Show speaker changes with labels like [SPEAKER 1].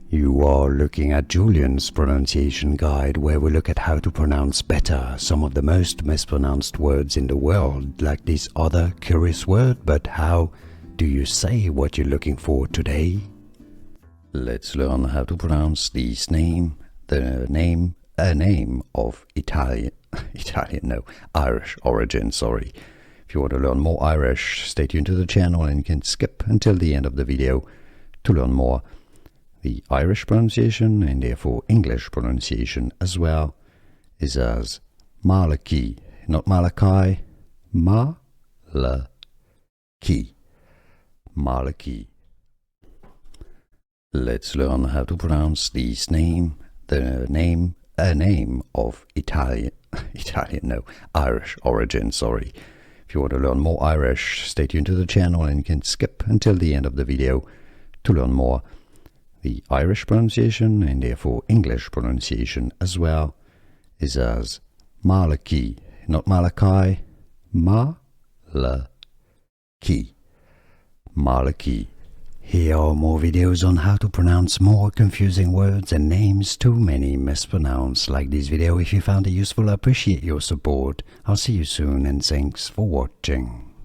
[SPEAKER 1] You are looking at Julian's pronunciation guide, where we look at how to pronounce better some of the most mispronounced words in the world, like this other curious word. But how do you say what you're looking for today? Let's learn how to pronounce this name, a name of Irish origin, sorry. If you want to learn more Irish, stay tuned to the channel and you can skip until the end of the video to learn more. The Irish pronunciation, and therefore English pronunciation as well, is as Malachy, not Malachi, Malachy. Malachy. Let's learn how to pronounce this name, a name of Irish origin, sorry. If you want to learn more Irish, stay tuned to the channel and you can skip until the end of the video to learn more. The Irish pronunciation, and therefore English pronunciation as well, is as Malachy, not Malachi, Malachy. Malachy. Here are more videos on how to pronounce more confusing words and names too many mispronounced. Like this video if you found it useful. I appreciate your support. I'll see you soon and thanks for watching.